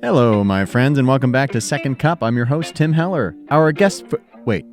Hello, my friends, and welcome back to Second Cup. I'm your host, Tim Heller. Our guest... Wait,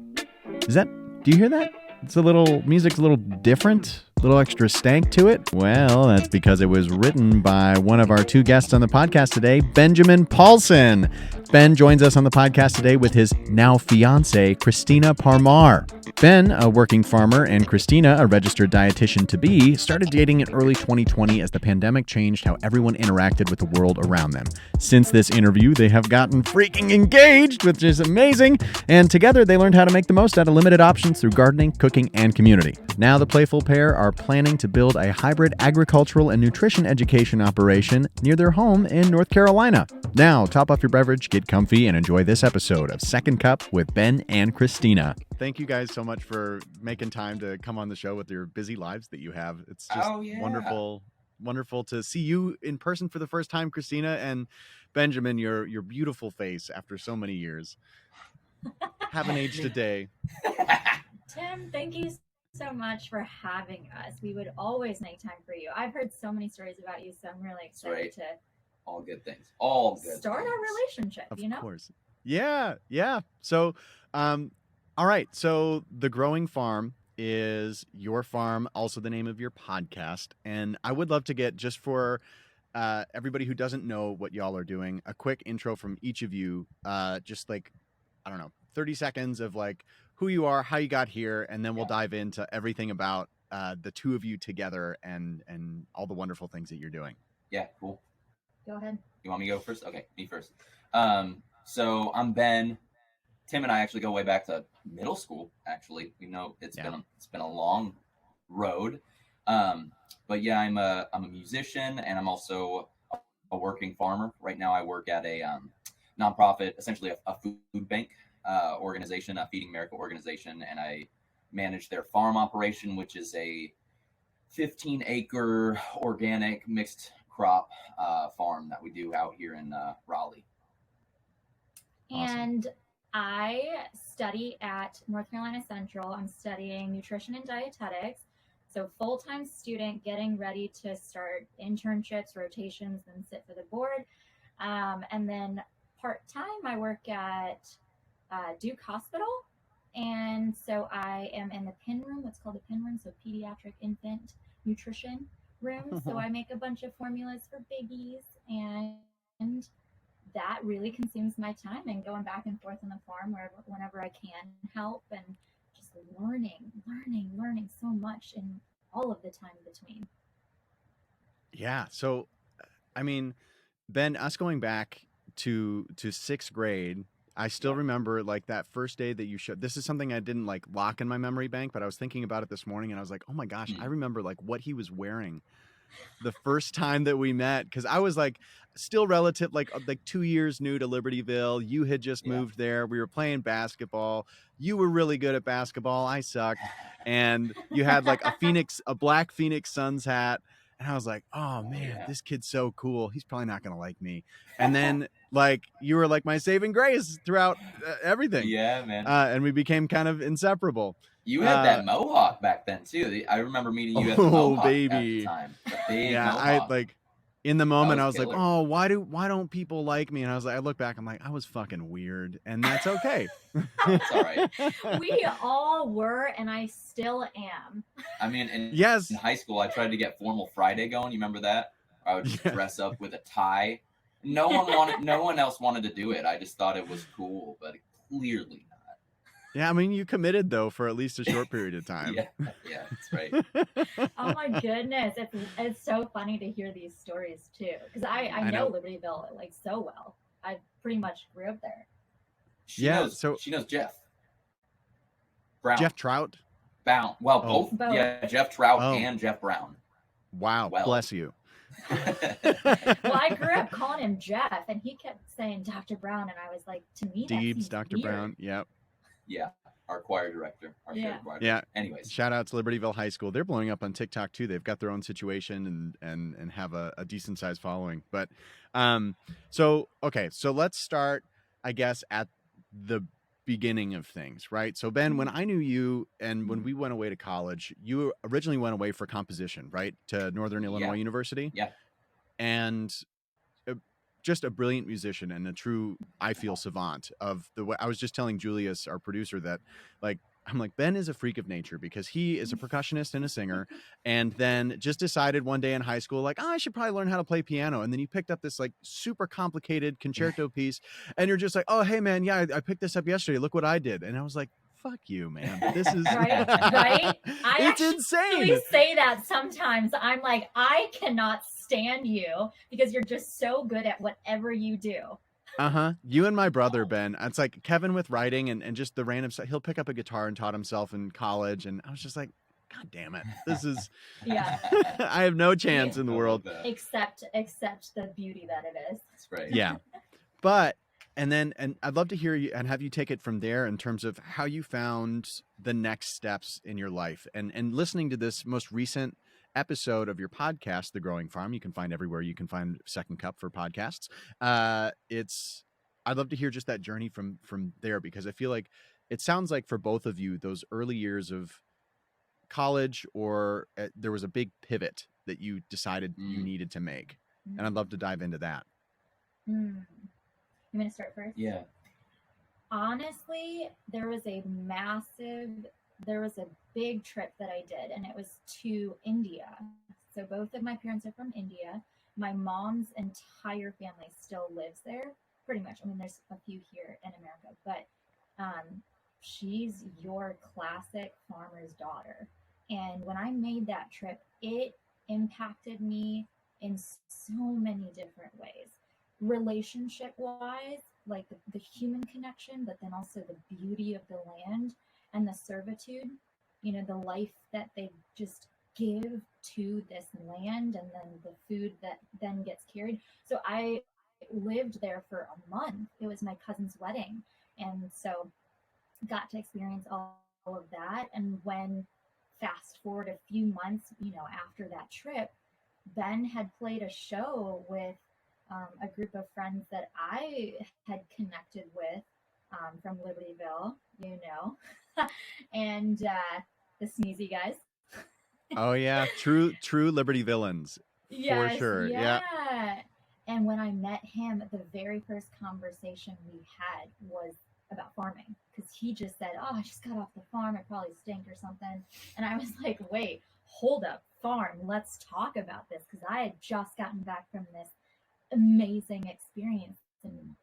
is that... Do you hear that? It's a little... Music's a little different, a little extra stank to it. Well, that's because it was written by one of our two guests on the podcast today, Benjamin Paulson. Ben joins us on the podcast today with his now fiancée, Christina Parmar. Ben, a working farmer, and Christina, a registered dietitian-to-be, started dating in early 2020 as the pandemic changed how everyone interacted with the world around them. Since this interview, they have gotten freaking engaged, which is amazing, and together they learned how to make the most out of limited options through gardening, cooking, and community. Now the playful pair are planning to build a hybrid agricultural and nutrition education operation near their home in North Carolina. Now, top off your beverage, get comfy, and enjoy this episode of Second Cup with Ben and Christina. Thank you guys so much for making time to come on the show with your busy lives that you have. It's just wonderful to see you in person for the first time, Christina, and Benjamin, your beautiful face after so many years. Haven't aged a day. Tim, thank you so much for having us. We would always make time for you. I've heard so many stories about you, so I'm really excited to all good things. All good start things. our relationship, Of course. Yeah. So, all right. So the Growing Farm is your farm, also the name of your podcast. And I would love to get, just for everybody who doesn't know what y'all are doing, a quick intro from each of you. Just like, I don't know, 30 seconds of like who you are, how you got here, and then we'll dive into everything about the two of you together and all the wonderful things that you're doing. Yeah, cool. Go ahead. You want me to go first? Okay, me first. So I'm Ben. Tim and I actually go way back to middle school. Actually, it's been a long road. But yeah, I'm a musician, and I'm also a working farmer. Right now, I work at a nonprofit, essentially a food bank organization, a Feeding America organization, and I manage their farm operation, which is a 15-acre organic mixed crop farm that we do out here in Raleigh. And I study at North Carolina Central. I'm studying nutrition and dietetics. So full-time student, getting ready to start internships, rotations, then sit for the board. And then part-time, I work at Duke Hospital. And so I am in the PIN room, what's called the PIN room, so pediatric infant nutrition room. So I make a bunch of formulas for babies, and that really consumes my time, and going back and forth on the farm whenever I can help, and just learning so much in all of the time between. Yeah. So, I mean, Ben, us going back to sixth grade, I still remember like that first day that you showed. This is something I didn't like lock in my memory bank, but I was thinking about it this morning, and I was like, oh my gosh, I remember like what he was wearing the first time that we met, because I was like still relative, like 2 years new to Libertyville. You had just moved there. We were playing basketball. You were really good at basketball. I sucked. And you had like a black Phoenix Suns hat. And I was like, oh man, this kid's so cool. He's probably not going to like me. And then like you were like my saving grace throughout everything. Yeah, man. And we became kind of inseparable. You had that mohawk back then too. I remember meeting you at the mohawk at the time. The big mohawk. I like in the moment I was like, oh, why don't people like me? And I was like, I look back, I'm like, I was fucking weird, and that's okay. It's all right. We all were, and I still am. I mean, in high school, I tried to get Formal Friday going. You remember that? I would just dress up with a tie. No one else wanted to do it. I just thought it was cool, but clearly not. Yeah, I mean, you committed though for at least a short period of time. yeah, that's right. Oh my goodness, it's so funny to hear these stories too, because I know Libertyville like so well. I pretty much grew up there. She knows Jeff Brown. Jeff Trout. Bound. Well, both. Yeah, Jeff Trout and Jeff Brown. Wow, bless you. Well, I grew up calling him Jeff, and he kept saying Dr. Brown, and I was like, to me, Deebs, Dr. weird. Brown. Yep. Yeah, our choir director. Yeah. Anyways, shout out to Libertyville High School. They're blowing up on TikTok too. They've got their own situation and have a decent sized following. But so let's start, I guess, at the beginning of things, right? So Ben, when I knew you and when we went away to college, you originally went away for composition, right? To Northern Illinois University. Yeah. And just a brilliant musician and a true, I feel, savant of the way. I was just telling Julius, our producer, that like, I'm like, Ben is a freak of nature because he is a percussionist and a singer, and then just decided one day in high school, like, oh, I should probably learn how to play piano. And then he picked up this like super complicated concerto piece, and you're just like, oh, hey man, yeah, I picked this up yesterday. Look what I did. And I was like, fuck you, man. This is right. It's insane. I say that sometimes. I'm like, I cannot stand you because you're just so good at whatever you do. You and my brother, Ben. It's like Kevin with writing and just the random stuff. He'll pick up a guitar and taught himself in college. And I was just like, God damn it. This is, yeah. I have no chance in the world. Except the beauty that it is. That's right. Yeah. But, and I'd love to hear you and have you take it from there in terms of how you found the next steps in your life and listening to this most recent episode of your podcast, The Growing Farm. You can find everywhere you can find Second Cup for podcasts. I'd love to hear just that journey from there, because I feel like it sounds like for both of you, those early years of college or there was a big pivot that you decided you needed to make. And I'd love to dive into that. You want to start first? Yeah. Honestly, there was a big trip that I did, and it was to India. So both of my parents are from India. My mom's entire family still lives there, pretty much. I mean, there's a few here in America, but she's your classic farmer's daughter. And when I made that trip, it impacted me in so many different ways. Relationship-wise, like the human connection, but then also the beauty of the land and the servitude, the life that they just give to this land, and then the food that then gets carried. So I lived there for a month. It was my cousin's wedding. And so got to experience all of that. And when fast forward a few months, after that trip, Ben had played a show with a group of friends that I had connected with from Libertyville, and the Sneezy guys. Oh yeah, true Liberty villains. Yes, for sure. Yeah. And when I met him, the very first conversation we had was about farming, because he just said, oh, I just got off the farm, it probably stinked or something. And I was like, wait, hold up, farm, let's talk about this, because I had just gotten back from this amazing experience, and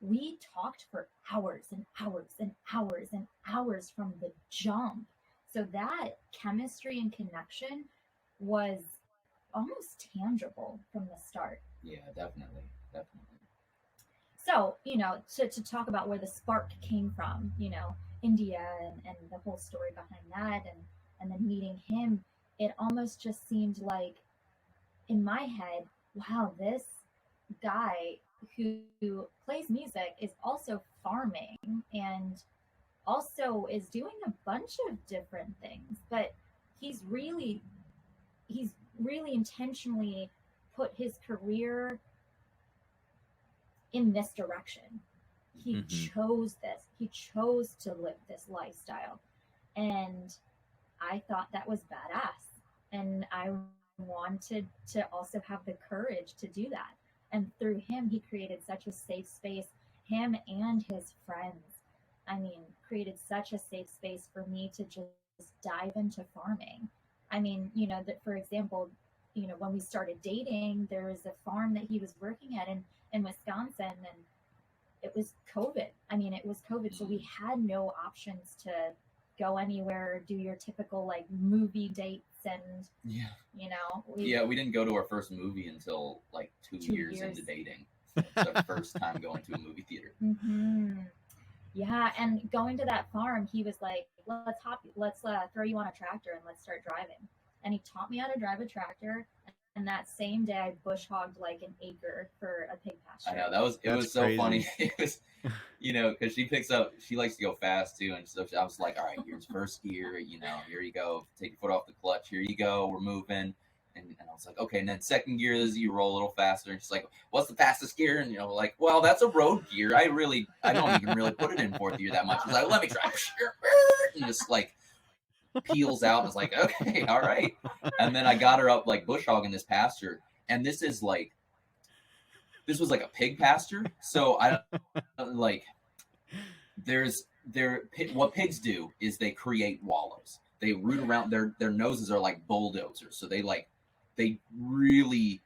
we talked for hours and hours and hours and hours from the jump. So that chemistry and connection was almost tangible from the start. Yeah, definitely. So, to talk about where the spark came from, India and the whole story behind that, and then meeting him, it almost just seemed like in my head, wow, this guy who plays music is also farming and also is doing a bunch of different things, but he's really intentionally put his career in this direction. He chose this. He chose to live this lifestyle. And I thought that was badass. And I wanted to also have the courage to do that. And through him, he created such a safe space. Him and his friends, created such a safe space for me to just dive into farming. That, for example, when we started dating, there was a farm that he was working at in Wisconsin, and it was COVID. So we had no options to go anywhere, do your typical like movie dates, and we didn't go to our first movie until like 2 years into dating. So it's our first time going to a movie theater. Yeah, and going to that farm, he was like, let's throw you on a tractor and let's start driving. And he taught me how to drive a tractor. And that same day, I bush hogged like an acre for a pig pasture. I know it was so funny. It was, because she likes to go fast too, and so I was like, all right, here's first gear, here you go, take your foot off the clutch, here you go, we're moving, and I was like, okay, and then second gear is you roll a little faster, and she's like, what's the fastest gear? And like, well, that's a road gear. I don't even really put it in fourth gear that much. She's like, let me try, and just like peels out. I was like, okay, all right. And then I got her up like bush hogging this pasture, and this is this was like a pig pasture. So I don't like what pigs do is they create wallows. They root around their noses are like bulldozers. So they really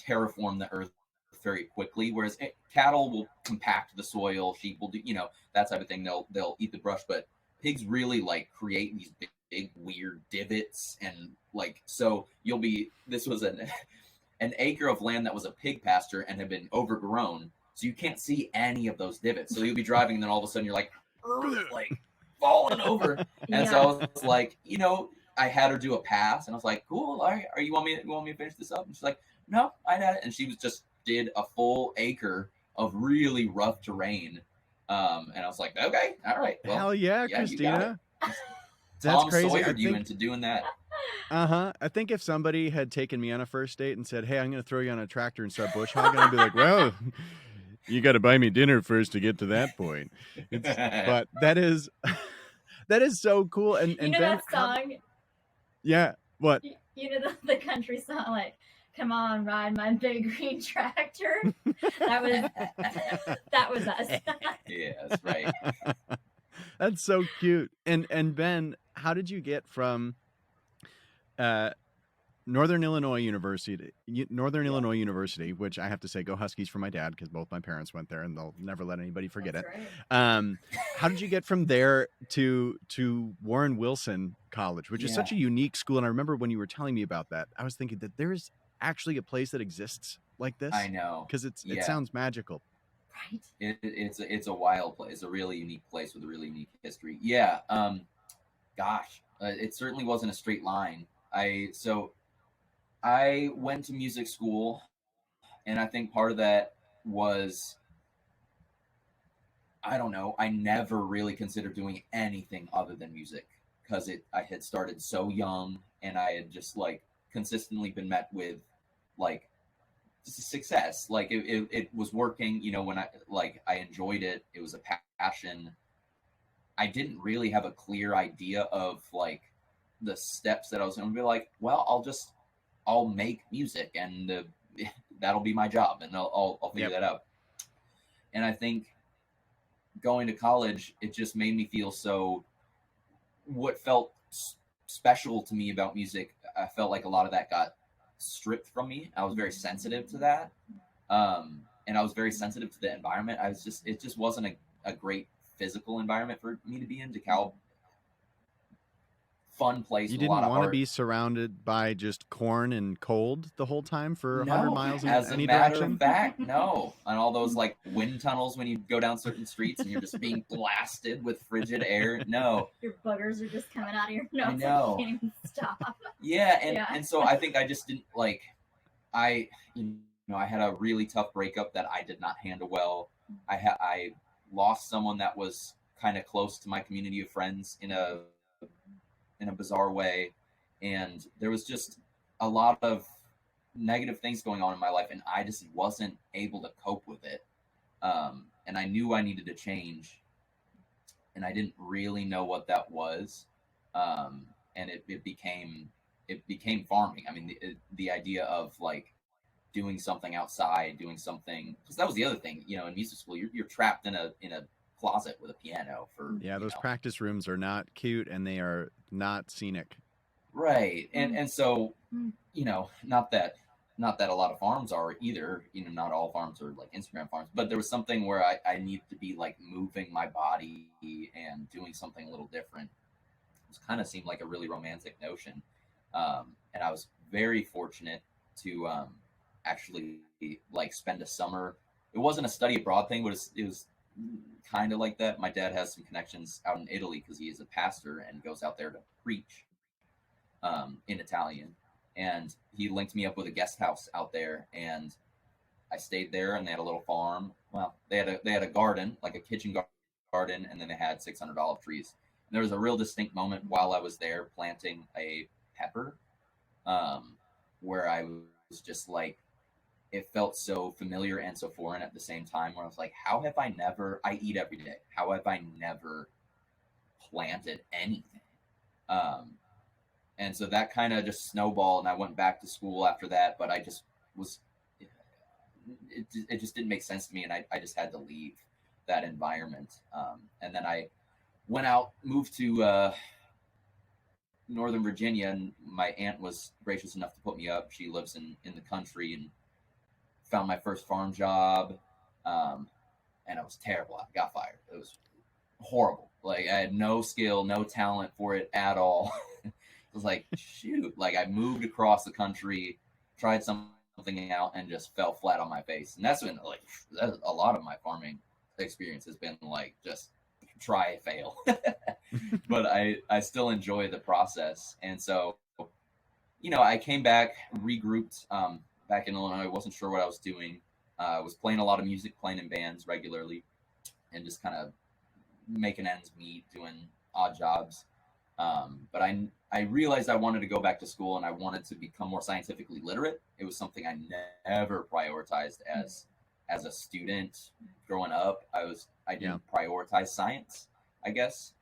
terraform the earth very quickly. Whereas cattle will compact the soil, sheep will do, that type of thing. They'll eat the brush, but pigs really like create these big weird divots and like, so this was an acre of land that was a pig pasture and had been overgrown. So you can't see any of those divots. So you'll be driving and then all of a sudden you're like falling over. And so I was like, I had her do a pass and I was like, cool. All right. You want me to finish this up? And she's like, no, I had it. And she did a full acre of really rough terrain. And I was like, okay, all right. Well, hell yeah, Christina. That's Tom crazy. Sawyered you into doing that. I think if somebody had taken me on a first date and said, hey, I'm going to throw you on a tractor and start bush hogging, I'd be like, well, you got to buy me dinner first to get to that point. But that is so cool. And you know Ben, that song? Yeah. What? You know the country song, like, come on, ride my big green tractor. That was us. Yeah, that's right. That's so cute. And Ben, how did you get from Northern Illinois University, which I have to say, go Huskies for my dad, because both my parents went there and they'll never let anybody forget That's it. Right. How did you get from there to Warren Wilson College, which is such a unique school? And I remember when you were telling me about that, I was thinking that there is actually a place that exists like this. I know, because it sounds magical. Right. It's a wild place, a really unique place with a really unique history. Yeah. It certainly wasn't a straight line. I went to music school, and I think part of that was, I don't know, I never really considered doing anything other than music, because I had started so young, and I had just like consistently been met with like success. Like it was working, when I enjoyed it. It was a passion. I didn't really have a clear idea of like the steps that I was going to be like, well, I'll make music and that'll be my job and I'll figure that out. And I think going to college, it just made me feel what felt special to me about music. I felt like a lot of that got stripped from me. I was very sensitive to that. And I was very sensitive to the environment. It just wasn't a great physical environment for me to be in. DeKalb, fun place. You didn't want to be surrounded by just corn and cold the whole time for 100 miles in any direction? As a matter of fact, no. And all those like wind tunnels when you go down certain streets and you're just being blasted with frigid air. No. Your buggers are just coming out of your nose. I know. You can't even stop. Yeah, and so I think I just didn't like. I had a really tough breakup that I did not handle well. I lost someone that was kind of close to my community of friends in a bizarre way, and there was just a lot of negative things going on in my life, and I just wasn't able to cope with it. And I knew I needed to change, and I didn't really know what that was. And it became farming. I mean, the idea of like doing something outside, doing something, because that was the other thing, in music school, you're trapped in a closet with a piano for those practice rooms are not cute and they are not scenic, right? And so not that a lot of farms are either, not all farms are like Instagram farms, but there was something where I needed to be like moving my body and doing something a little different. It kind of seemed like a really romantic notion, and I was very fortunate to actually like spend a summer. It wasn't a study abroad thing, but it was kind of like that. My dad has some connections out in Italy because he is a pastor and goes out there to preach in Italian. And he linked me up with a guest house out there, and I stayed there. And they had a little farm. Well, they had a garden, like a kitchen garden, and then they had 600 olive trees. And there was a real distinct moment while I was there planting a pepper, where I was just like, it felt so familiar and so foreign at the same time, where I was like, I eat every day. How have I never planted anything? And so that kind of just snowballed, and I went back to school after that, but I just was it just didn't make sense to me, and I just had to leave that environment. And then I went out, moved to Northern Virginia, and my aunt was gracious enough to put me up. She lives in the country, and found my first farm job, and it was terrible. I got fired. It was horrible. Like, I had no skill, no talent for it at all. It was like, shoot. Like, I moved across the country, tried something out, and just fell flat on my face. And that's when, like, a lot of my farming experience has been like just try, fail. But I still enjoy the process. And so, I came back, regrouped back in Illinois. I wasn't sure what I was doing. I was playing a lot of music, playing in bands regularly, and just kind of making ends meet, doing odd jobs. But I realized I wanted to go back to school, and I wanted to become more scientifically literate. It was something I never prioritized as a student growing up. I didn't prioritize science, I guess.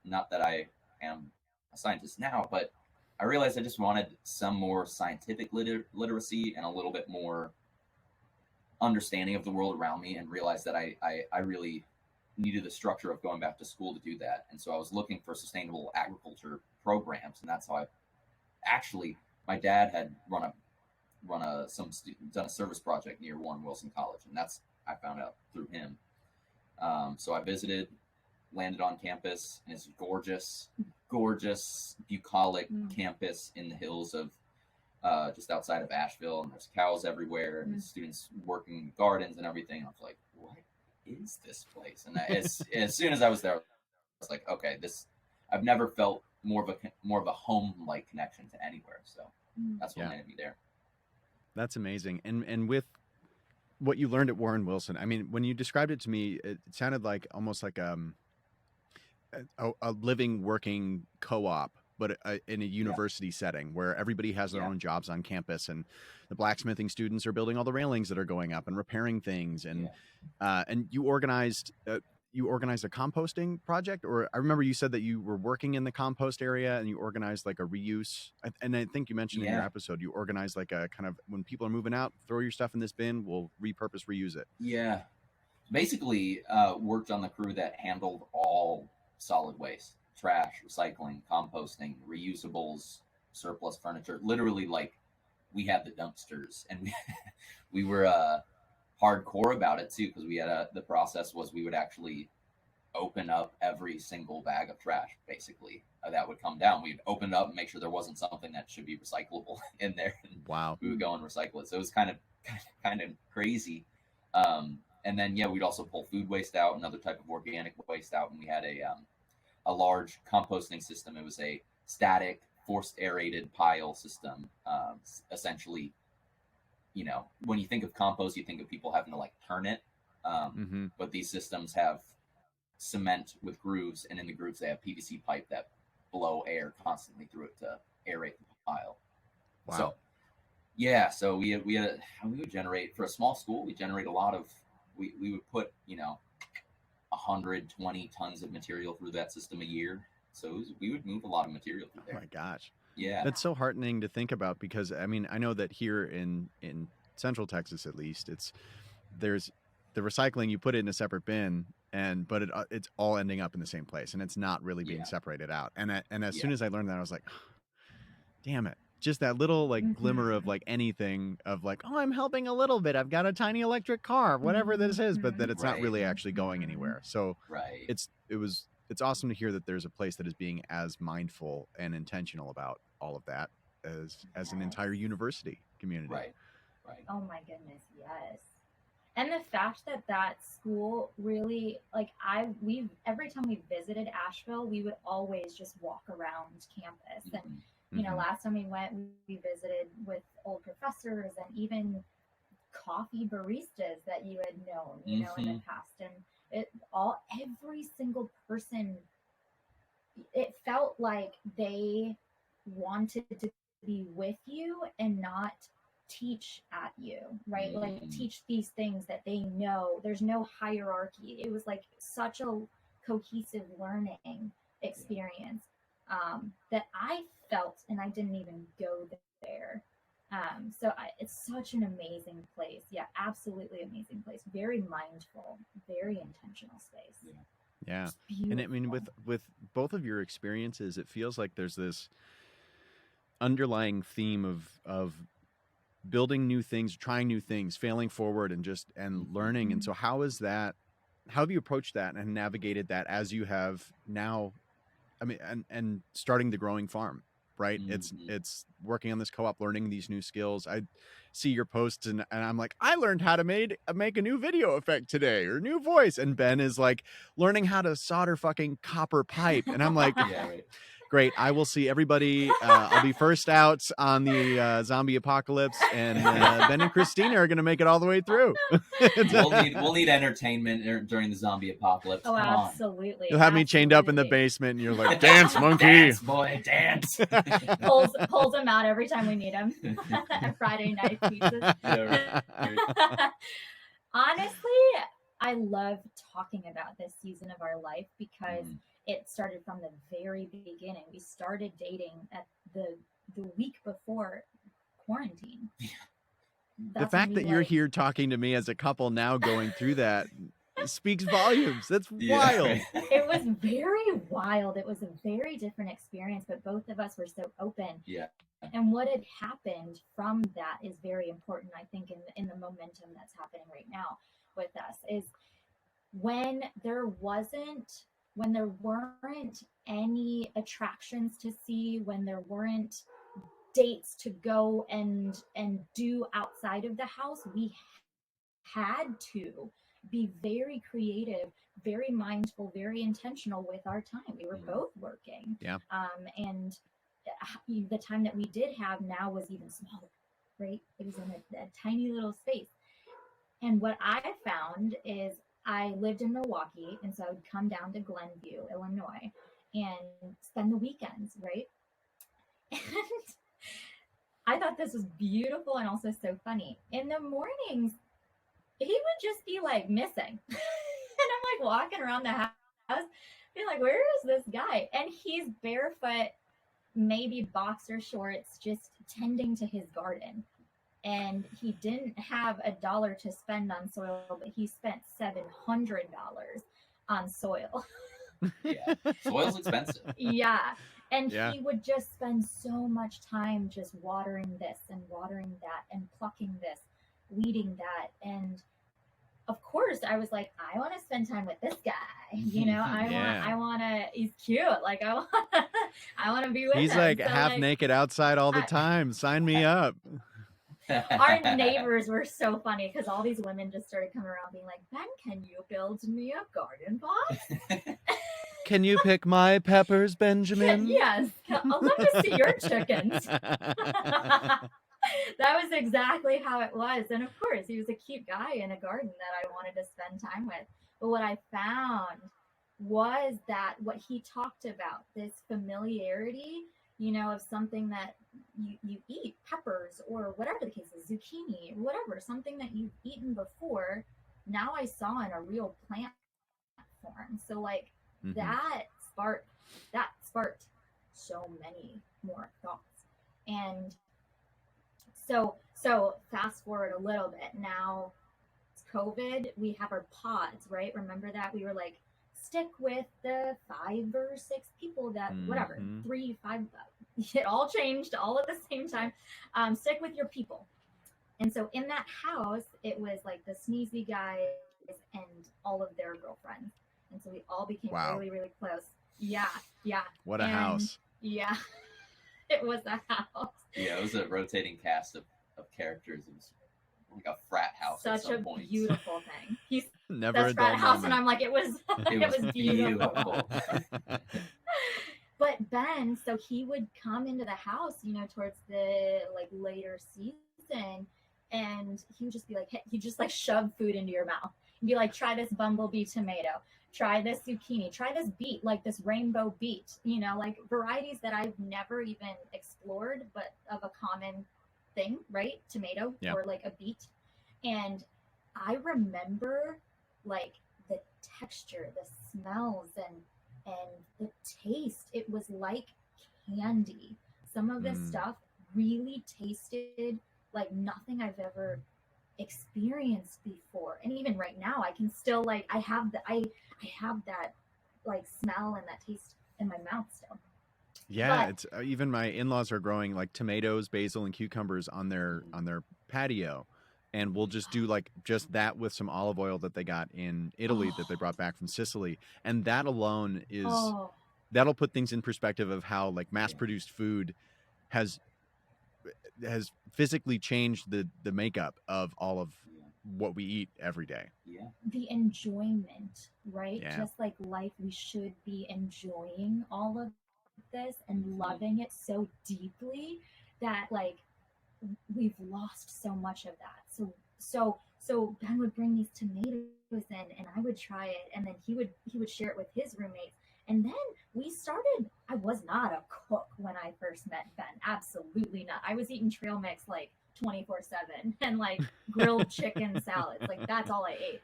Not that I am a scientist now, but I realized I just wanted some more scientific literacy and a little bit more understanding of the world around me, and realized that I really needed the structure of going back to school to do that. And so I was looking for sustainable agriculture programs, and that's how my dad had done a service project near Warren Wilson College, and I found out through him. So I visited, landed on campus, and it's gorgeous, bucolic campus in the hills of just outside of Asheville, and there's cows everywhere, and students working gardens and everything. I was like, what is this place? And as soon as I was there, I was like, okay, I've never felt more of a home-like connection to anywhere. So that's what landed me there. That's amazing. And with what you learned at Warren Wilson, I mean, when you described it to me, it sounded like almost like a living, working co-op, but in a university setting where everybody has their own jobs on campus, and the blacksmithing students are building all the railings that are going up and repairing things. And you organized a composting project, or I remember you said that you were working in the compost area and you organized like a reuse. And I think you mentioned in your episode, you organized like a kind of, when people are moving out, throw your stuff in this bin, we'll repurpose, reuse it. Yeah. Basically, worked on the crew that handled all solid waste, trash, recycling, composting, reusables, surplus furniture. Literally, like, we had the dumpsters, and we were hardcore about it too, because we had the process was we would actually open up every single bag of trash, basically, that would come down. We'd open it up and make sure there wasn't something that should be recyclable in there. Wow. We would go and recycle it. So it was kind of crazy. And then, we'd also pull food waste out, another type of organic waste out. And we had a large composting system. It was a static, forced aerated pile system. Essentially, when you think of compost, you think of people having to like turn it. But these systems have cement with grooves, and in the grooves they have PVC pipe that blow air constantly through it to aerate the pile. Wow. So we would generate, for a small school, we generate a lot of, we would put 120 tons of material through that system a year. So we would move a lot of material through there. Oh my gosh. Yeah. That's so heartening to think about, because I mean, I know that here in Central Texas, at least, there's the recycling, you put it in a separate bin, but it's all ending up in the same place, and it's not really being separated out. And as soon as I learned that, I was like, damn it. Just that little like glimmer of like anything of like, oh, I'm helping a little bit. I've got a tiny electric car, whatever this is, but that it's not really actually going anywhere. So it's awesome to hear that there's a place that is being as mindful and intentional about all of that as an entire university community. Right. Oh my goodness, yes. And the fact that school really, like, every time we visited Asheville, we would always just walk around campus. And last time we went, we visited with old professors and even coffee baristas that you had known, in the past. And every single person, it felt like they wanted to be with you and not teach at you, right? Like, teach these things that they know. There's no hierarchy. It was like such a cohesive learning experience that I felt, and I didn't even go there. It's such an amazing place. Yeah, absolutely amazing place. Very mindful, very intentional space. Yeah. And I mean, with both of your experiences, it feels like there's this underlying theme of building new things, trying new things, failing forward, and learning. And so how have you approached that and navigated that as you have now? I mean, and starting the growing farm, right? It's working on this co-op, learning these new skills. I see your posts and I'm like, I learned how to make a new video effect today, or new voice. And Ben is like learning how to solder fucking copper pipe. And I'm like, Yeah, right. Great. I will see everybody. I'll be first out on the zombie apocalypse, and Ben and Christina are going to make it all the way through. we'll need entertainment during the zombie apocalypse. Oh, absolutely. You'll have me chained up in the basement, and you're like, dance, monkey. Dance, boy, dance. pulls him out every time we need him. Friday night pizzas. Yeah, right. Honestly, I love talking about this season of our life because it started from the very beginning. We started dating at the week before quarantine. The fact that you're here talking to me as a couple now going through that speaks volumes. That's wild. It was very wild. It was a very different experience, but both of us were so open. Yeah. And what had happened from that is very important, I think, in the momentum that's happening right now with us, is when there weren't any attractions to see, when there weren't dates to go and do outside of the house, we had to be very creative, very mindful, very intentional with our time. We were both working. Yeah. And the time that we did have now was even smaller, right? It was in a tiny little space. And what I found is I lived in Milwaukee, and so I would come down to Glenview, Illinois, and spend the weekends, right? And I thought this was beautiful and also so funny. In the mornings, he would just be like missing. And I'm like walking around the house, being like, where is this guy? And he's barefoot, maybe boxer shorts, just tending to his garden. And he didn't have $1 to spend on soil, but he spent $700 on soil. Yeah, soil's expensive. Yeah. And he would just spend so much time just watering this and watering that and plucking this, weeding that. And of course I was like, I want to spend time with this guy. You know, I want to, he's cute. Like I want to be with him. He's like half naked outside all the time. Sign me up. Our neighbors were so funny because all these women just started coming around being like, Ben, can you build me a garden box? Can you pick my peppers, Benjamin? Yes. I'll let me see your chickens. That was exactly how it was. And of course, he was a cute guy in a garden that I wanted to spend time with. But what I found was that what he talked about, this familiarity, you know, of something that you eat, peppers or whatever the case is, zucchini, whatever, something that you've eaten before, now I saw in a real plant form. So like that sparked so many more thoughts. And so fast forward a little bit. Now it's COVID. We have our pods, right? Remember that? We were like, stick with the 5 or 6 people that, whatever, 3, 5, it all changed all at the same time. Stick with your people. And so in that house, it was like the sneezy guys and all of their girlfriends. And so we all became really, really close. Yeah. What a house. Yeah. It was a house. Yeah, it was a rotating cast of characters. It was like a frat house. Such a beautiful thing. He's never a frat house, moment. and I'm like, it was beautiful. But Ben, so he would come into the house, you know, towards the like later season, and he would just be like, hey, he'd just like shove food into your mouth and be like, try this bumblebee tomato, try this zucchini, try this beet, like this rainbow beet, you know, like varieties that I've never even explored, but of a common thing, right? Tomato or like a beet. And I remember like the texture, the smells, and the taste. It was like candy. Some of this stuff really tasted like nothing I've ever experienced before. And even right now, I can still like I have that like smell and that taste in my mouth still. Yeah, But it's even my in-laws are growing like tomatoes, basil, and cucumbers on their patio, and we'll just do like just that with some olive oil that they got in Italy that they oh, brought back from Sicily, and that alone is oh, that'll put things in perspective of how like Yeah. mass-produced food has physically changed the makeup of all of Yeah. what we eat every day. Yeah. the enjoyment, right? Yeah. Just like life, we should be enjoying all of this and Mhm. loving it so deeply that like we've lost so much of that. So Ben would bring these tomatoes in and I would try it and then he would share it with his roommates. And then we started I was not a cook when I first met Ben. Absolutely not. I was eating trail mix like 24/7 and like grilled chicken salads. Like that's all I ate.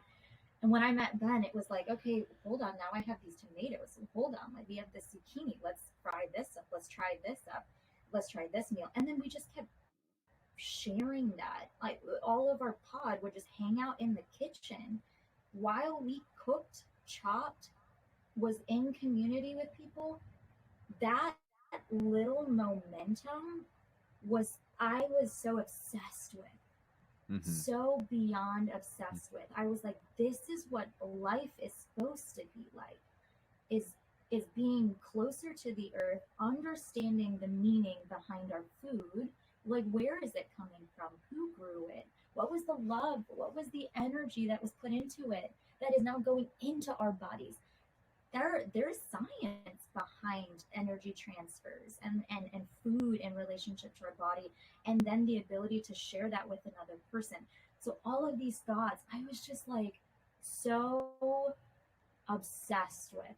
And when I met Ben, it was like, okay, hold on. Now I have these tomatoes. Hold on. Like we have this zucchini. Let's fry this up. Let's try this up. Let's try this meal. And then we just kept sharing that. Like all of our pod would just hang out in the kitchen while we cooked, chopped, was in community with people. That little momentum was I was so obsessed with. So beyond obsessed with. I was like, this is what life is supposed to be like. Is being closer to the earth, understanding the meaning behind our food, like where is it coming from? Who grew it? What was the love? What was the energy that was put into it that is now going into our bodies? There's science behind energy transfers and food in relationship to our body, and then the ability to share that with another person. So all of these thoughts I was just like so obsessed with,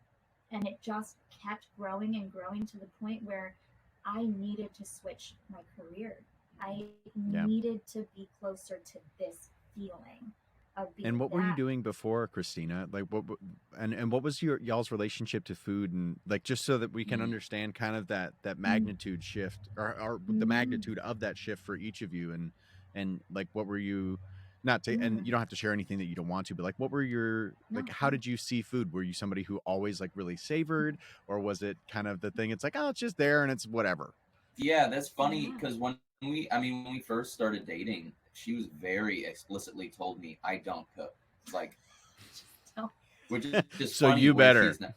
and it just kept growing and growing to the point where I needed to switch my career. I Yeah. needed to be closer to this feeling of being And what were you that. doing before, Christina? Like and what was your y'all's relationship to food, and like just so that we can Mm. understand kind of that Mm, magnitude shift, or the mm, magnitude of that shift for each of you, and like what were you not to, and mm. you don't have to share anything that you don't want to, but like what were your like No, how no. did you see food? Were you somebody who always like really savored, or was it kind of the thing it's like, oh, it's just there and it's whatever? Yeah, that's funny Yeah. because when we first started dating, she was very explicitly told me I don't cook. Like, So which is So funny you where better. she's not.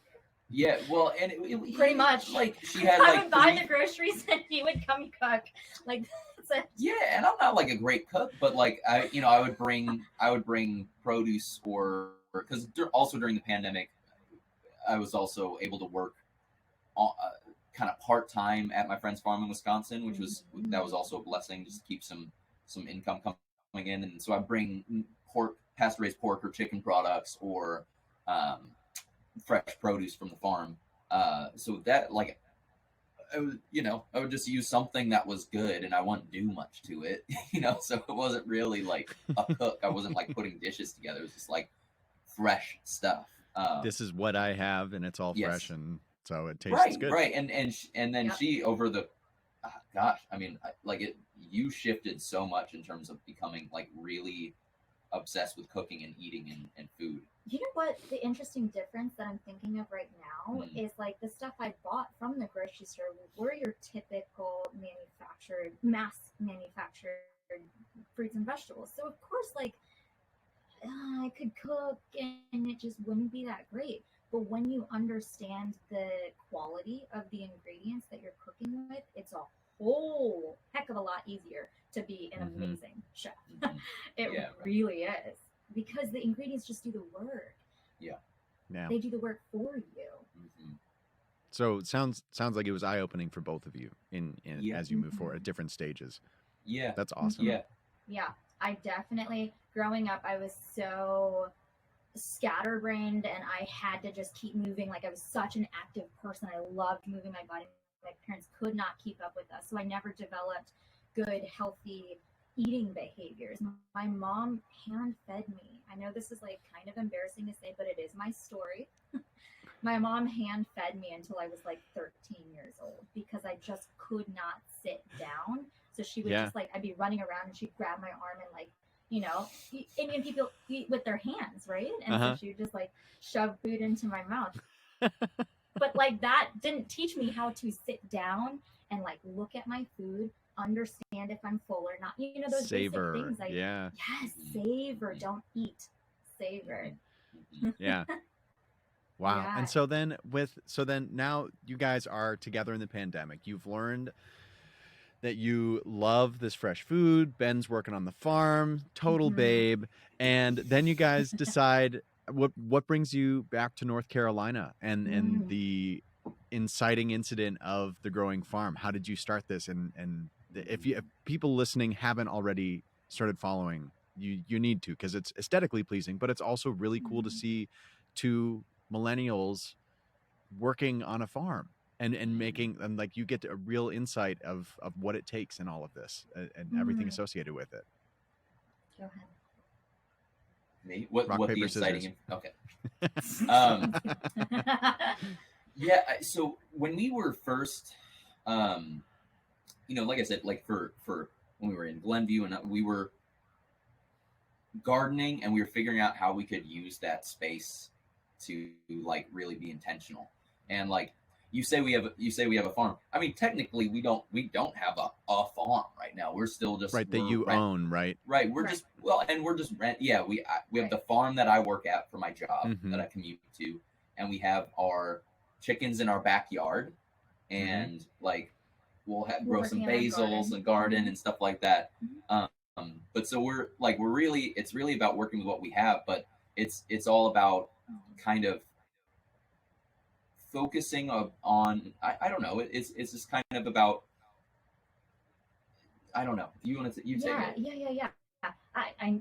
Yeah, well, and pretty much. like she had I like would buy three. the groceries and he would come cook. Like that's it. Yeah, and I'm not like a great cook, but like I would bring produce or because also during the pandemic, I was also able to work kind of part time at my friend's farm in Wisconsin, which was that was also a blessing, just to keep some income coming in. And so I bring pasture raised pork or chicken products or fresh produce from the farm. So that like I would just use something that was good, and I wouldn't do much to it, So it wasn't really like a cook. I wasn't like putting dishes together. It was just like fresh stuff. This is what I have, and it's all fresh, Yes, and so it tastes good. right, and then Yep. she over the, gosh, I mean, like it, you shifted so much in terms of becoming like really obsessed with cooking and eating and food. You know what? The interesting difference that I'm thinking of right now Mm. is like the stuff I bought from the grocery store were your typical mass manufactured fruits and vegetables. So of course, like I could cook and it just wouldn't be that great. But when you understand the quality of the ingredients that you're cooking with, it's a whole heck of a lot easier to be an Mhm. amazing chef. Mhm. It Yeah, right. really is. Because the ingredients just do the work. Yeah. Yeah. They do the work for you. Mm-hmm. So it sounds like it was eye opening for both of you in Yeah. as you move forward Mhm. at different stages. Yeah. That's awesome. Yeah. Yeah. I definitely, growing up, I was so scatterbrained and I had to just keep moving. Like I was such an active person. I loved moving my body. My parents could not keep up with us. So I never developed good, healthy eating behaviors. My mom hand fed me. I know this is like kind of embarrassing to say, but it is my story. My mom hand fed me until I was like 13 years old because I just could not sit down. So she would just like, I'd be running around and she'd grab my arm and like, you know, Indian people eat with their hands, right? And so she would just like shove food into my mouth. But like that didn't teach me how to sit down and like look at my food, understand if I'm full or not. You know, those savor. Basic things. Yes, savor, don't eat. Savor. Yeah. Wow. Yeah. And so then now you guys are together in the pandemic. You've learned that you love this fresh food. Ben's working on the farm, total babe. And then you guys decide what brings you back to North Carolina and the inciting incident of the growing farm. How did you start this? And if people listening haven't already started following, you need to, because it's aesthetically pleasing, but it's also really cool to see two millennials working on a farm and making, and like you get a real insight of what it takes in all of this and everything associated with it. Go ahead. Me? What Rock, the paper, exciting? scissors. Okay. Yeah. So when we were first, like I said, like for when we were in Glenview and we were gardening and we were figuring out how we could use that space to like really be intentional. And like you say we have a farm. I mean, technically we don't have a farm right now. We're still just that you own, right? Right. We're just we're just rent. Yeah, we have the farm that I work at for my job that I commute to, and we have our chickens in our backyard, and like we'll grow some basils and garden and stuff like that. But so it's really about working with what we have, but it's all about kind of focusing on I don't know, it's just kind of about, I don't know. You want to take it? Yeah.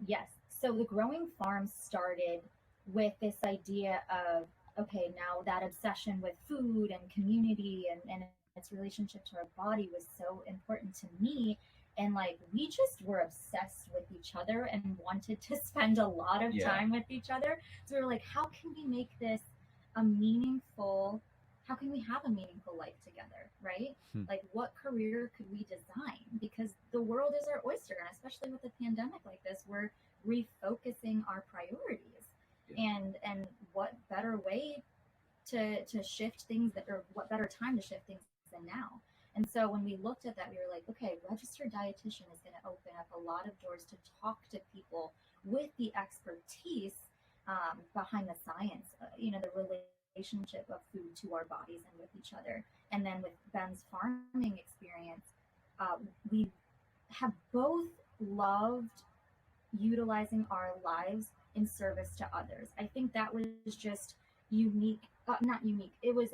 Yes. So the growing farm started with this idea of, okay, now that obsession with food and community and its relationship to our body was so important to me. And like, we just were obsessed with each other and wanted to spend a lot of time with each other. So we were like, how can we make this how can we have a meaningful life together, right? Like, what career could we design? Because the world is our oyster, and especially with a pandemic like this, we're refocusing our priorities. And what better way to shift things what better time to shift things than now? And so when we looked at that, we were like, okay, registered dietitian is going to open up a lot of doors to talk to people with the expertise behind the science, the relationship of food to our bodies and with each other. And then with Ben's farming experience, we have both loved utilizing our lives in service to others. I think that was just not unique. It was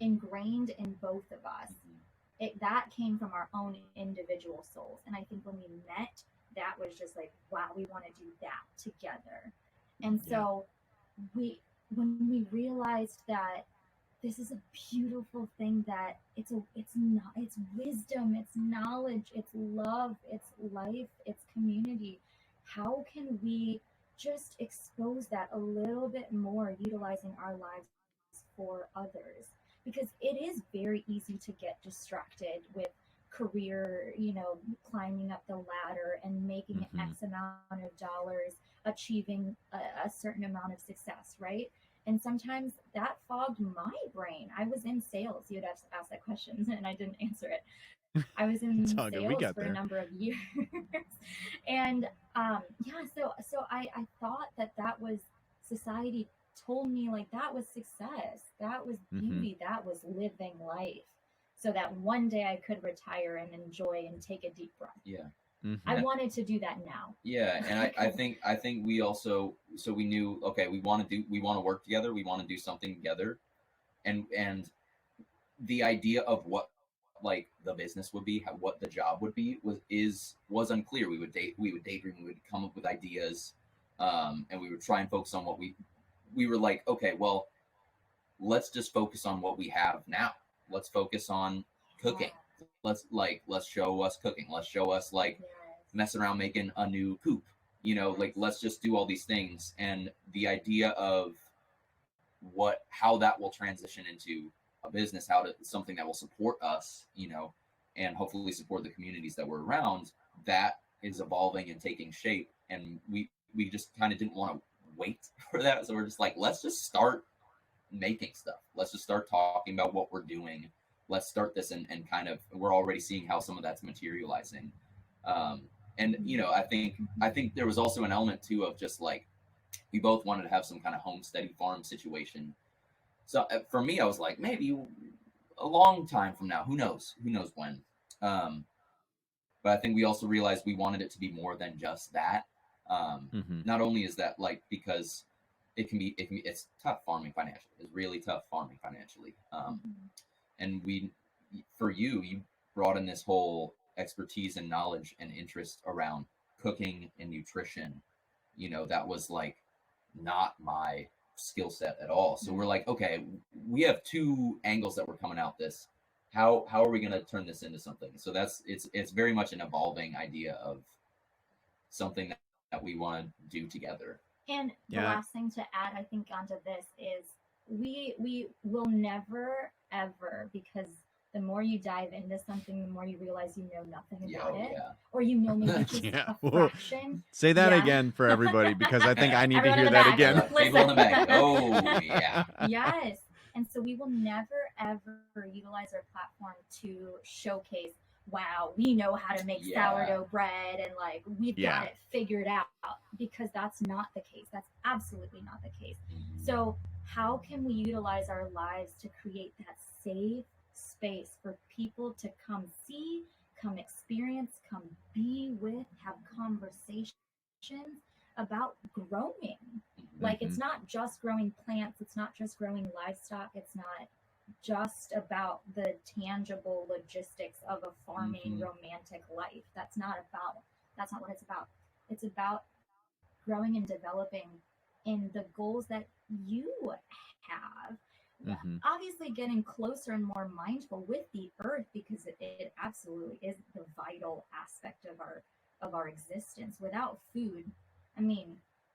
ingrained in both of us. That came from our own individual souls. And I think when we met, that was just like, wow, we want to do that together. And so when we realized that this is a beautiful thing, that it's wisdom, it's knowledge, it's love, it's life, it's community. How can we just expose that a little bit more, utilizing our lives for others? Because it is very easy to get distracted with career, climbing up the ladder and making X amount of dollars, achieving a certain amount of success, right? And sometimes that fogged my brain. I was in sales. You had asked that question and I didn't answer it. I was in sales for a number of years. And so I thought that was, society told me like that was success, that was beauty, that was living life, so that one day I could retire and enjoy and take a deep breath. I wanted to do that now. And I think we also, so we knew, okay, we want to work together, we want to do something together, and the idea of what like the business would be, what the job would be was unclear. We would daydream, we would come up with ideas, and we would try and focus on what we were like, okay, well, let's just focus on what we have now. Let's focus on cooking. Let's show us cooking. Let's show us messing around making a new coop. Let's just do all these things. And the idea of how that will transition into a business, something that will support us, and hopefully support the communities that we're around, that is evolving and taking shape. And we just kind of didn't want to wait for that. So we're just like, let's just start making stuff. Let's just start talking about what we're doing. Let's start this, and kind of, we're already seeing how some of that's materializing. And I think there was also an element too of just like, we both wanted to have some kind of homesteady farm situation. So for me, I was like, maybe a long time from now, who knows when. But I think we also realized we wanted it to be more than just that. Not only is that like, because it's tough farming financially. It's really tough farming financially. And for you brought in this whole expertise and knowledge and interest around cooking and nutrition. That was like not my skill set at all. So we're like, okay, we have two angles that we're coming out this. How are we going to turn this into something? So it's very much an evolving idea of something that we want to do together. And the last thing to add, I think, onto this is we will never, ever, because the more you dive into something, the more you realize you know nothing about it. Or maybe just a fraction. Say that again for everybody, because I think I need to hear that again. People in the back. Oh, yeah. Yes. And so we will never, ever utilize our platform to showcase, wow, we know how to make sourdough bread and like we've got it figured out, because that's not the case. That's absolutely not the case. So how can we utilize our lives to create that safe space for people to come see, come experience, come be with, have conversations about growing? Like, it's not just growing plants, it's not just growing livestock, it's not just about the tangible logistics of a farming romantic life. That's not what it's about. It's about growing and developing in the goals that you have. Obviously getting closer and more mindful with the earth, because it absolutely is the vital aspect of our existence. Without food,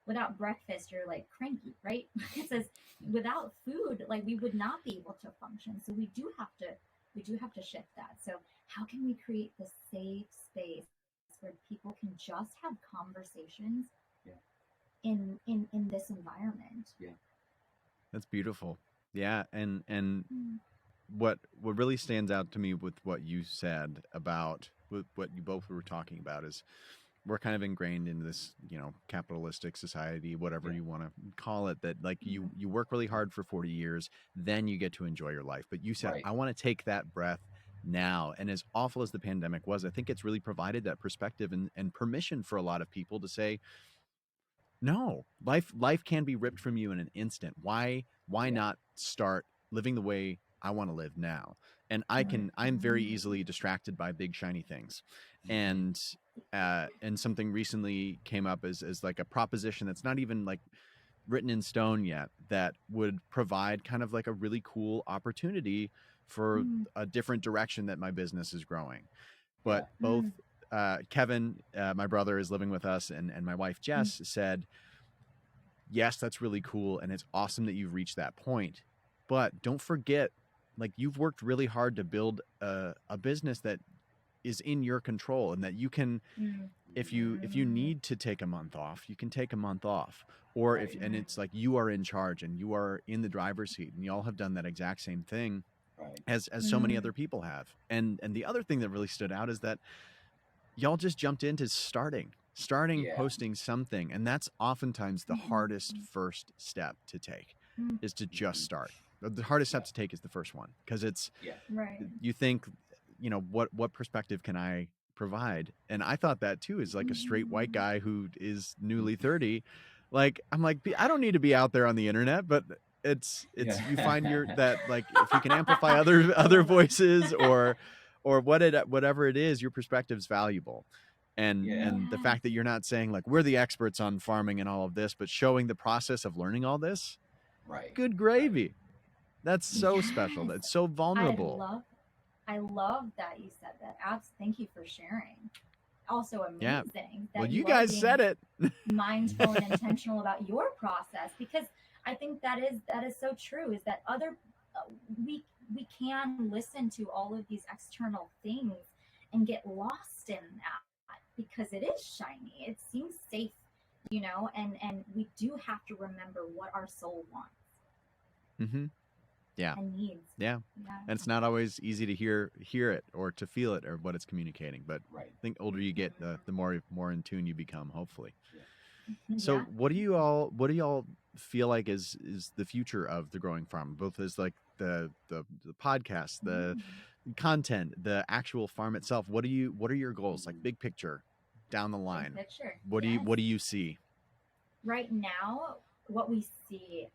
without breakfast, you're like cranky, right? It says without food, like we would not be able to function. So we do have to shift that. So how can we create the safe space where people can just have conversations in this environment? That's beautiful. Yeah. And what really stands out to me with what you said about what you both were talking about is, we're kind of ingrained in this, capitalistic society, whatever you want to call it, that like you work really hard for 40 years, then you get to enjoy your life. But you said, I want to take that breath now. And as awful as the pandemic was, I think it's really provided that perspective and permission for a lot of people to say, no, life can be ripped from you in an instant. Why not start living the way I want to live now? And I'm very easily distracted by big shiny things. And something recently came up as like a proposition that's not even like written in stone yet, that would provide kind of like a really cool opportunity for a different direction that my business is growing. But both Kevin, my brother, is living with us, and my wife Jess said, yes, that's really cool, and it's awesome that you've reached that point, but don't forget, like, you've worked really hard to build a business that is in your control, and that you can, if you need to take a month off, you can take a month off, or and it's like you are in charge and you are in the driver's seat, and y'all have done that exact same thing as so many other people have. And the other thing that really stood out is that y'all just jumped into starting posting something, and that's oftentimes the hardest first step to take, is to just start. The hardest step to take is the first one, because it's you think, what perspective can I provide? And I thought that too, is like a straight white guy who is newly 30. Like, I'm like, I don't need to be out there on the internet, but it's you find that like, if you can amplify other voices or whatever it is, your perspective's valuable. And the fact that you're not saying like, we're the experts on farming and all of this, but showing the process of learning all this, good gravy. That's so special. That's so vulnerable. I love that you said that. Thank you for sharing. Also amazing. Well, you guys said it. Mindful and intentional about your process, because I think that is so true. Is that we can listen to all of these external things and get lost in that because it is shiny. It seems safe, and we do have to remember what our soul wants. Mm-hmm. Yeah. And needs. Yeah. And it's not always easy to hear it or to feel it or what it's communicating. But I think older you get, the more in tune you become, hopefully. Yeah. So what do you all feel like is the future of the Growing Farm, both as like the podcast, the content, the actual farm itself? What are your goals, like big picture down the line? Big picture. What do you see? Right now, what we see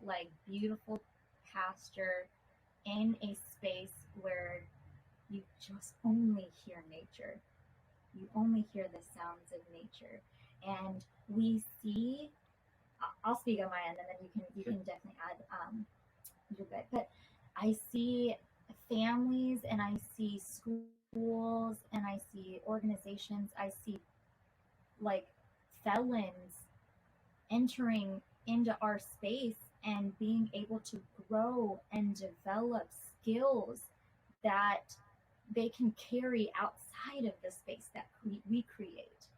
like beautiful pasture in a space where you just only hear nature. You only hear the sounds of nature. And we see, I'll speak on my end, and then you can definitely add your bit. But I see families, and I see schools, and I see organizations. I see like felons entering into our space and being able to grow and develop skills that they can carry outside of the space that we create.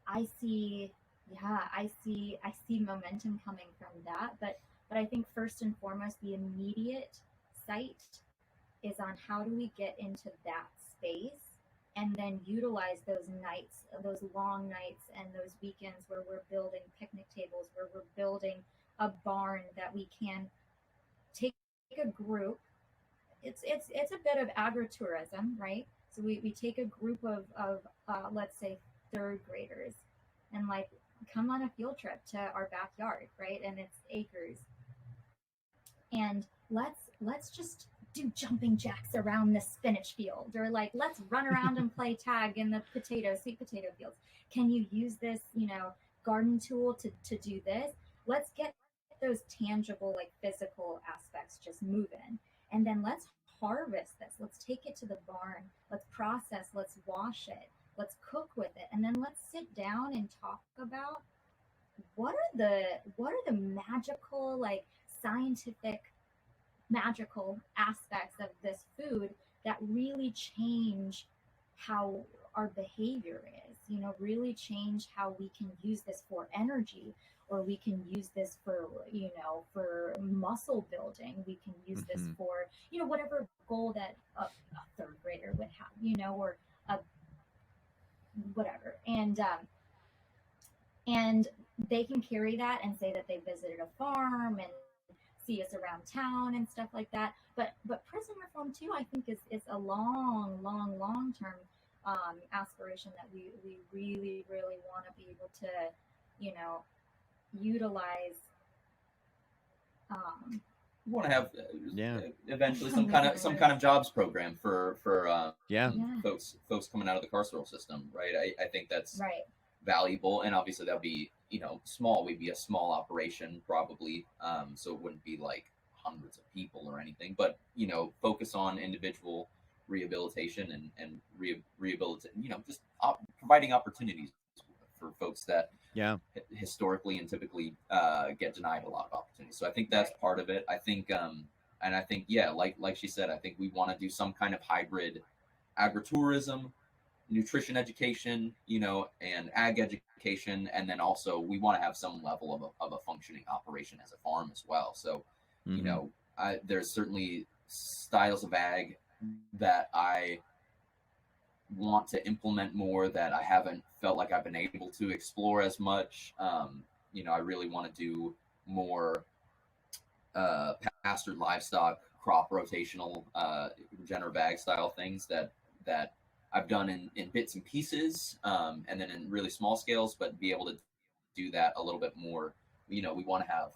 I see momentum coming from that, but I think first and foremost, the immediate sight is on how do we get into that space and then utilize those nights, those long nights and those weekends where we're building picnic tables, where we're building a barn that we can take a group. It's a bit of agritourism, right? So we take a group of let's say third graders and like come on a field trip to our backyard, right? And it's acres. And let's just do jumping jacks around the spinach field, or like let's run around and play tag in the sweet potato fields. Can you use this, garden tool to do this? Let's get those tangible, like physical aspects just moving. And then let's harvest this. Let's take it to the barn. Let's process, let's wash it. Let's cook with it. And then let's sit down and talk about what are the magical, like scientific magical aspects of this food that really change how our behavior is, really change how we can use this for energy, or we can use this for, for muscle building. We can use this for, whatever goal that a third grader would have, or a whatever. And they can carry that and say that they visited a farm and see us around town and stuff like that. But prison reform too, I think is a long term aspiration that we really want to be able to utilize. We want to have eventually some kind of jobs program for folks coming out of the carceral system, right? I think that's valuable, and obviously that'll be small. We'd be a small operation probably, so it wouldn't be like hundreds of people or anything, but focus on individual rehabilitation and rehabilitate, just providing opportunities for folks that historically and typically get denied a lot of opportunities. So I think that's part of it. I think like she said, I think we want to do some kind of hybrid agritourism, nutrition education, and ag education, and then also we want to have some level of a functioning operation as a farm as well. So there's certainly styles of ag that I want to implement more that I haven't felt like I've been able to explore as much. I really want to do more pastured livestock, crop rotational, regenerative ag style things that I've done in bits and pieces, and then in really small scales, but be able to do that a little bit more. We want to have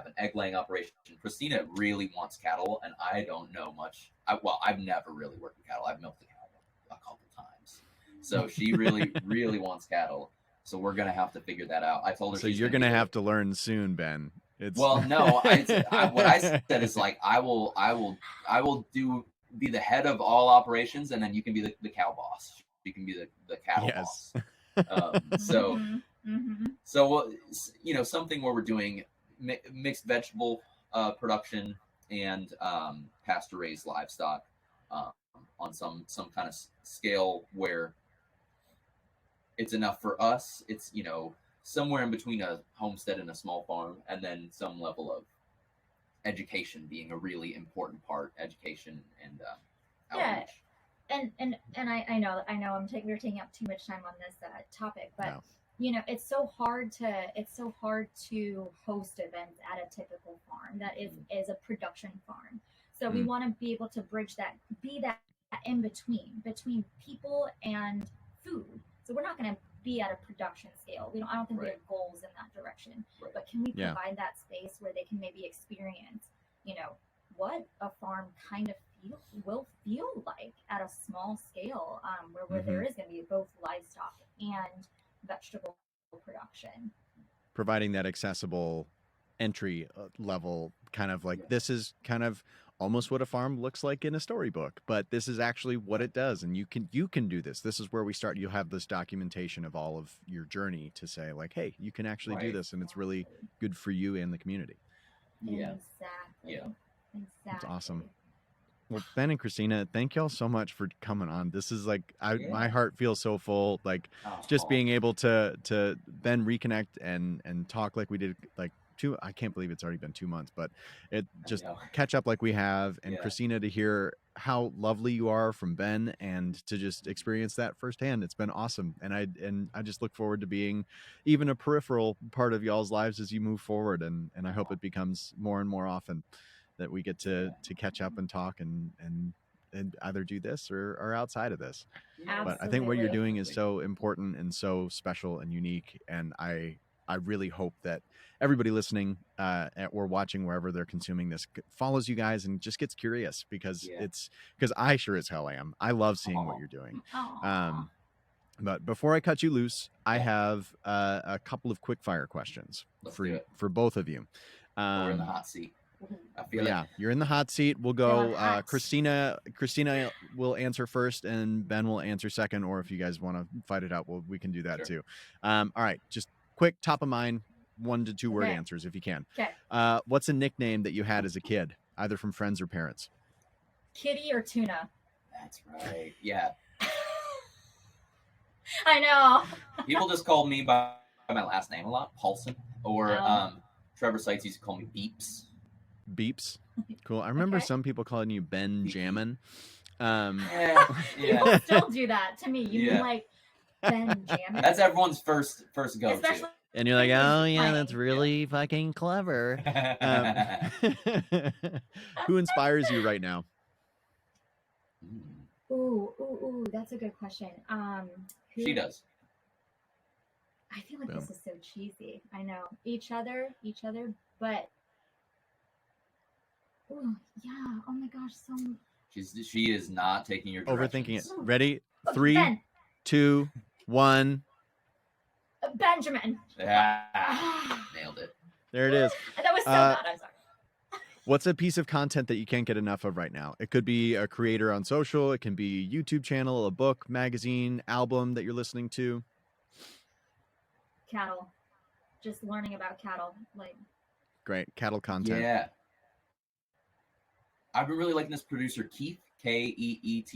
an egg laying operation. Christina really wants cattle, and I don't know much. I've never really worked with cattle. I've milked a cow a couple times, so she really wants cattle. So we're gonna have to figure that out. I told her. So you're gonna have to learn soon, Ben. Well, no. What I said is like I will be the head of all operations, and then you can be the cow boss. You can be the cattle boss. So something where we're doing mixed vegetable production, and pasture-raised livestock on some kind of scale where it's enough for us. It's, you know, somewhere in between a homestead and a small farm, and then some level of education being a really important part. Education and outreach. And I know we're taking up too much time on this topic, but No. you know, it's so hard to host events at a typical farm that is a production farm. So we want to be able to bridge that, be that in between people and food. So we're not going to be at a production scale. I don't think we have goals in that direction. Right. But can we provide that space where they can maybe experience, you know, what a farm kind of will feel like at a small scale, where there is going to be both livestock and vegetable production. Providing that accessible entry level, kind of like this is kind of almost what a farm looks like in a storybook, but this is actually what it does, and you can do this. This is where we start. You'll have this documentation of all of your journey to say, like, hey, you can actually do this, and it's really good for you and the community. Yeah. Exactly. Yeah. That's awesome. Well, Ben and Christina, thank y'all so much for coming on. This is like, my heart feels so full. Like just being able to Ben reconnect and talk like we did, like I can't believe it's already been 2 months, but it just catch up like we have, and Christina, to hear how lovely you are from Ben and to just experience that firsthand. It's been awesome. And I just look forward to being even a peripheral part of y'all's lives as you move forward. And I hope it becomes more and more often that we get to catch up and talk and either do this or outside of this. Absolutely. But I think what you're doing is so important and so special and unique. And I really hope that everybody listening or watching wherever they're consuming this follows you guys and just gets curious, because because I sure as hell am. I love seeing what you're doing. But before I cut you loose, I have a couple of quick fire questions for both of you. We're in the hot seat. I feel you're in the hot seat. We'll go Christina will answer first and Ben will answer second, or if you guys want to fight it out, we can do that too. All right, just quick top of mind 1 to 2 word answers if you can. Okay. What's a nickname that you had as a kid, either from friends or parents? Kitty or Tuna? That's right. Yeah. I know. People just called me by my last name a lot, Paulson, or Trevor Seitz used to call me Beeps. Beeps. Cool. I remember some people calling you Ben Jammin. People still do that to me. You mean like Ben Jammin? That's everyone's first go-to. And you're like, oh yeah, that's really fucking clever. Who inspires you right now? Ooh, that's a good question. She does. I feel like this is so cheesy. I know. Each other, but oh my gosh, she is not taking your directions. Overthinking it. Ready? 3, 2, 1. Benjamin. Nailed it. There it is. That was so bad. I'm sorry. What's a piece of content that you can't get enough of right now? It could be a creator on social. It can be a YouTube channel, a book, magazine, album that you're listening to. Cattle. Just learning about cattle. Great. Cattle content. Yeah. I've been really liking this producer, Keith, Keeth.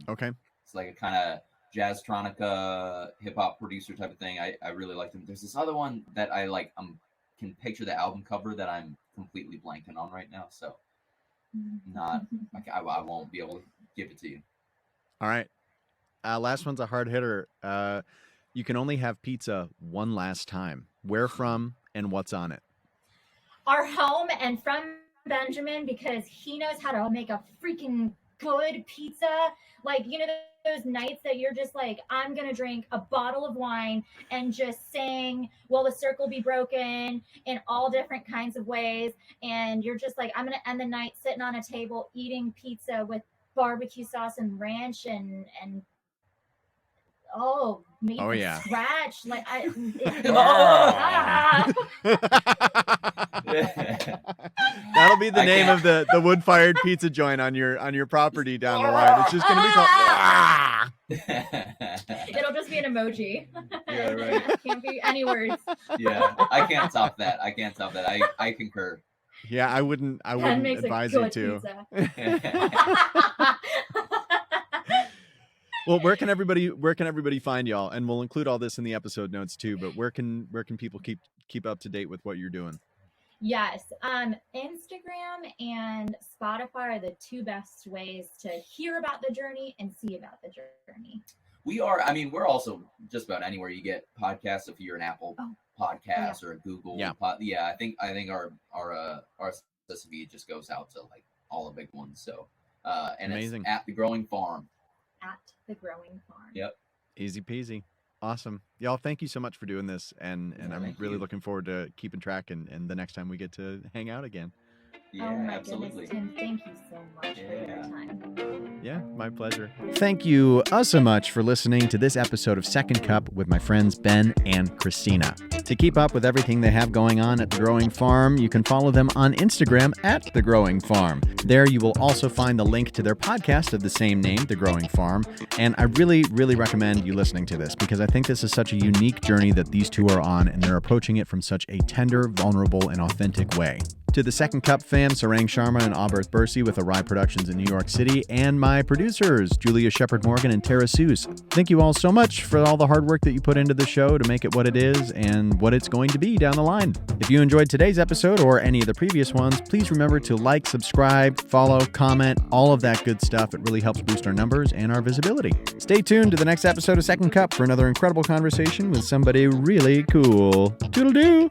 Okay. It's like a kind of jazztronica, hip-hop producer type of thing. I really like him. There's this other one that I like. Can picture the album cover that I'm completely blanking on right now. So I won't be able to give it to you. All right. Last one's a hard hitter. You can only have pizza one last time. Where from and what's on it? Our home, and from Benjamin, because he knows how to make a freaking good pizza. Like, you know, those nights that you're just like, I'm gonna drink a bottle of wine and just sing Will the Circle Be Broken in all different kinds of ways, and you're just like, I'm gonna end the night sitting on a table eating pizza with barbecue sauce and ranch and made from scratch. Like That'll be the name of the wood-fired pizza joint on your property down the line. It's just gonna be called. It'll just be an emoji. Yeah, right. Can't be any words. Yeah, I can't top that. I concur. Yeah, I wouldn't Ben makes advise a you good to. pizza. Well, where can everybody find y'all? And we'll include all this in the episode notes too, but where can people keep up to date with what you're doing? Yes. Instagram and Spotify are the two best ways to hear about the journey and see about the journey. We're also just about anywhere you get podcasts. If you're an Apple podcast or a Google, I think our RSS feed just goes out to like all the big ones. So, and amazing. It's at The Growing Farm. At The Growing Farm. Yep. Easy peasy. Awesome. Y'all, thank you so much for doing this. And I'm really looking forward to keeping track and the next time we get to hang out again. Yeah, oh my absolutely. goodness, Tim, thank you so much for your time. Yeah, my pleasure. Thank you so much for listening to this episode of Second Cup with my friends Ben and Christina. To keep up with everything they have going on at The Growing Farm, you can follow them on Instagram at The Growing Farm. There you will also find the link to their podcast of the same name, The Growing Farm. And I really, really recommend you listening to this because I think this is such a unique journey that these two are on, and they're approaching it from such a tender, vulnerable, and authentic way. To the Second Cup fam, Sarang Sharma and Auberth Bursey with Arai Productions in New York City, and my producers, Julia Shepard-Morgan and Tara Seuss. Thank you all so much for all the hard work that you put into the show to make it what it is and what it's going to be down the line. If you enjoyed today's episode or any of the previous ones, please remember to like, subscribe, follow, comment, all of that good stuff. It really helps boost our numbers and our visibility. Stay tuned to the next episode of Second Cup for another incredible conversation with somebody really cool. Toodle-doo!